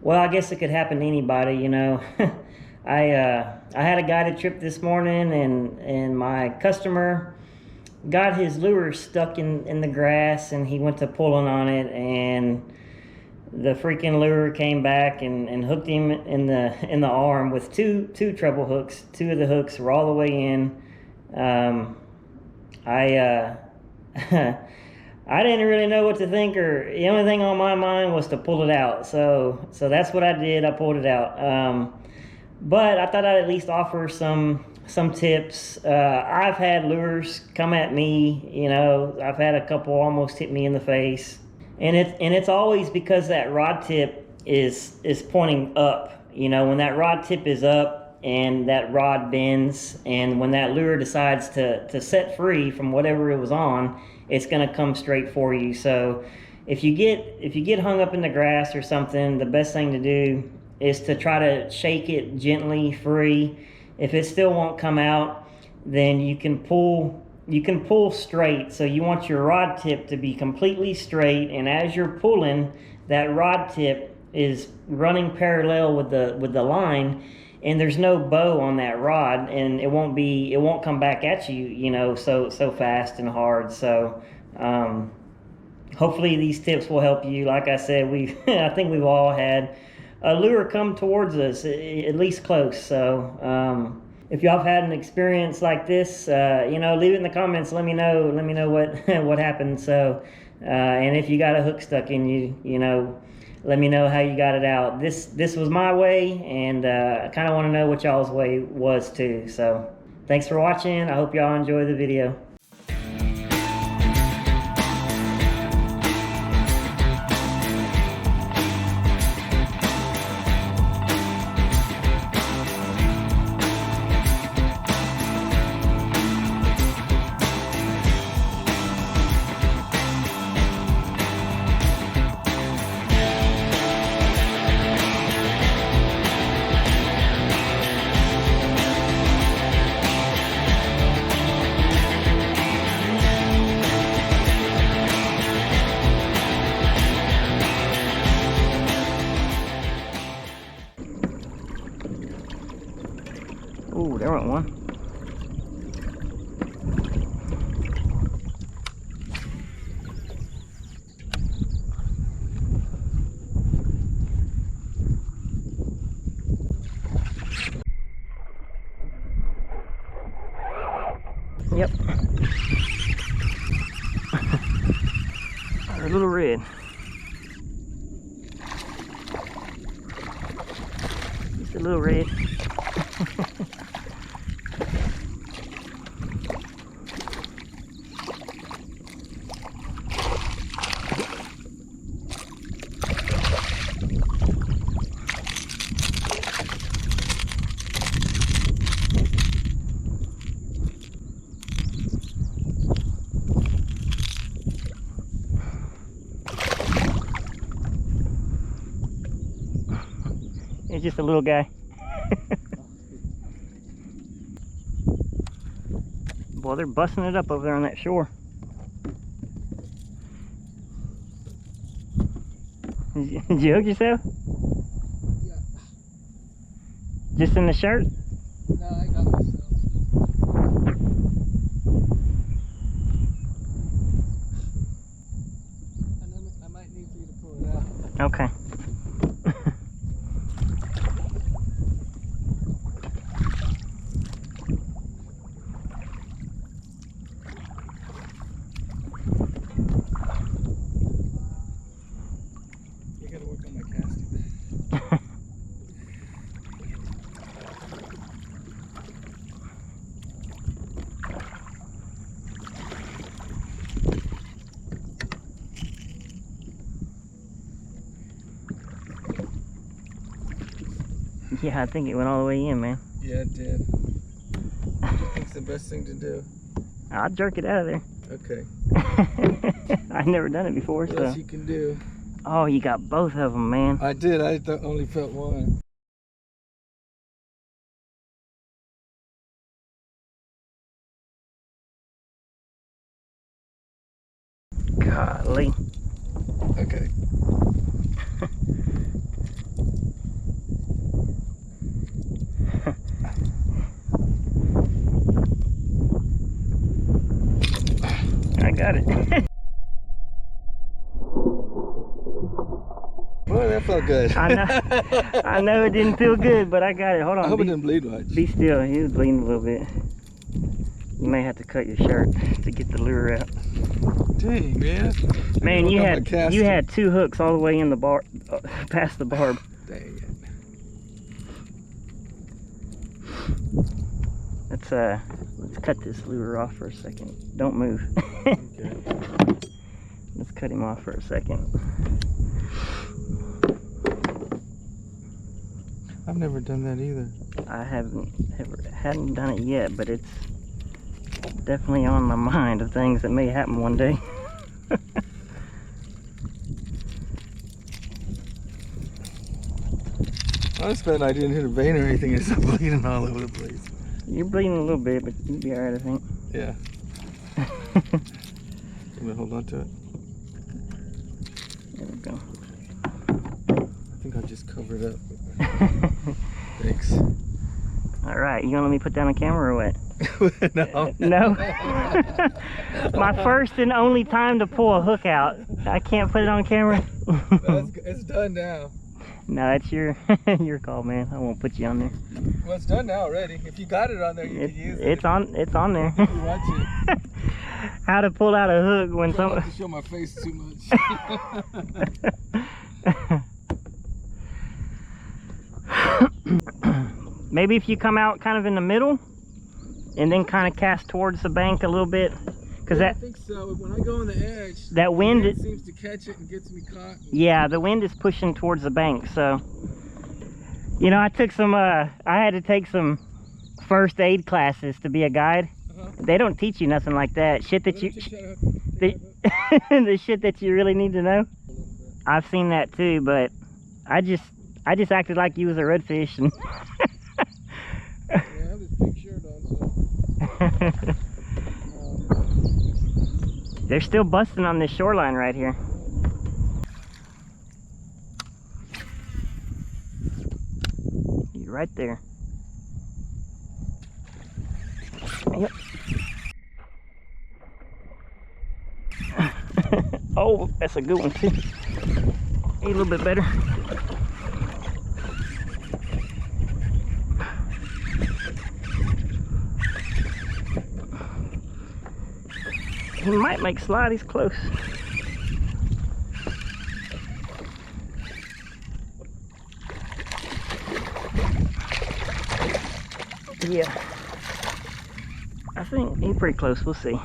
Well, I guess it could happen to anybody, you know. I had a guided trip this morning, and my customer got his lure stuck in the grass, and he went to pulling on it, and the freaking lure came back and hooked him in the arm with two treble hooks. Two of the hooks were all the way in. I I didn't really know what to think, or the only thing on my mind was to pull it out. So that's what I did. I pulled it out. But I thought I'd at least offer some tips. I've had lures come at me. You know, I've had a couple almost hit me in the face, and it's always because that rod tip is pointing up. You know, when that rod tip is up and that rod bends, and when that lure decides to set free from whatever it was on, it's gonna come straight for you. So if you get hung up in the grass or something, the best thing to do is to try to shake it gently free. If it still won't come out, then you can pull straight. So you want your rod tip to be completely straight, and as you're pulling, that rod tip is running parallel with the line, and there's no bow on that rod, and it won't come back at you, you know, so fast and hard. So hopefully these tips will help you. Like I said, I think we've all had a lure come towards us, at least close. So if y'all have had an experience like this, you know, leave it in the comments. Let me know what what happened. So and if you got a hook stuck in you, you know, let me know how you got it out. This was my way, and I kind of want to know what y'all's way was too. So thanks for watching. I hope y'all enjoy the video. Ooh, there went one. Yep. A little red. Just a little red. It's just a little guy. Boy, they're busting it up over there on that shore. Did you hook yourself? Yeah. Just in the shirt? No, I got myself. And then I might need you to pull it out. Okay. Yeah, I think it went all the way in, man. Yeah, it did. I think it's the best thing to do. I'll jerk it out of there. Okay. I've never done it before, What else you can do? Oh, you got both of them, man. I did. I only felt one. Golly. Okay. got it. Boy, that felt good. I know it didn't feel good, but I got it. Hold on. I hope it didn't bleed much. Be still. He was bleeding a little bit. You may have to cut your shirt to get the lure out. Dang, man. Man, you had 2 hooks all the way in the bar, past the barb. Dang it. Let's cut this lure off for a second. Don't move. Okay. Let's cut him off for a second. I've never done that either. I hadn't done it yet, but it's definitely on my mind of things that may happen one day. I was betting I didn't hit a vein or anything. It's not bleeding all over the place. You're bleeding a little bit, but you'll be alright, I think. Yeah. I'm gonna hold on to it. There we go. I think I'll just cover it up. Thanks. Alright, you gonna let me put down a camera or what? No. No? My first and only time to pull a hook out. I can't put it on camera. It's done now. No, it's your your call, man. I won't put you on there. Well, it's done now already. If you got it on there, you can use it. It's on there. You watch it. How to pull out a hook when Try some. not to show my face too much. Maybe if you come out kind of in the middle and then kind of cast towards the bank a little bit, because I think so. When I go on the edge, that wind it seems to catch it and gets me caught. Yeah, the wind is pushing towards the bank. So, you know, I took some. I had to take some first aid classes to be a guide. They don't teach you nothing like that. Shit that the shit that you really need to know. I've seen that too, but I just acted like you was a redfish and. Yeah, I have this big shirt on, so. They're still busting on this shoreline right here. You're right there. Yep. Oh, that's a good one too. A little bit better. He might make slide, he's close. Yeah. I think he's pretty close, we'll see.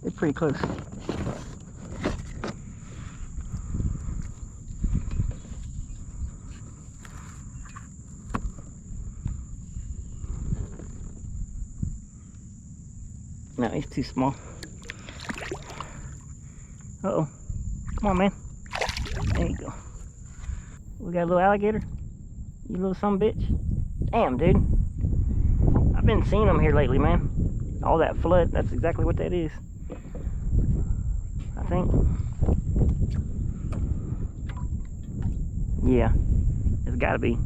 They're pretty close. No, he's too small. Uh-oh. Come on, man. There you go. We got a little alligator. You little sumbitch. Damn, dude. I've been seeing them here lately, man. All that flood, that's exactly what that is. I think. Yeah, it's gotta be.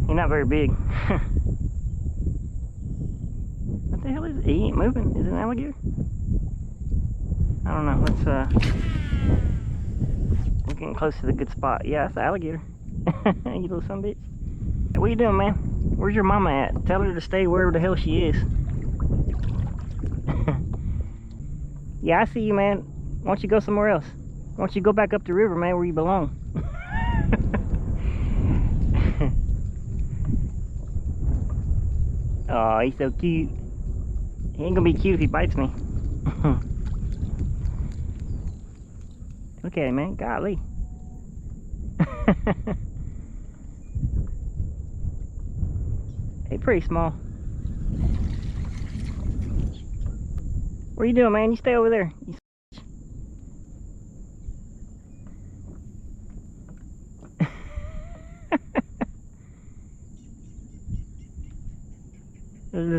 He's not very big. What the hell is it? He ain't moving. Is it an alligator? I don't know. Let's we're getting close to the good spot. Yeah, it's an alligator. You little sumbitch. What are you doing, man? Where's your mama at? Tell her to stay wherever the hell she is. Yeah, I see you, man. Why don't you go somewhere else? Why don't you go back up the river, man, where you belong? Oh, he's so cute. He ain't gonna be cute if he bites me. Look at him, man. Golly. They're pretty small. What are you doing, man? You stay over there.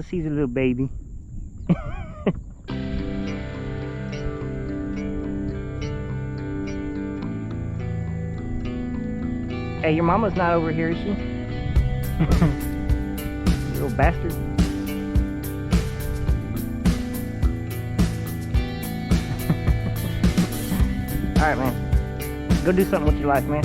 He's a little baby. Hey, your mama's not over here, is she? Little bastard. Alright, man. Go do something with your life, man.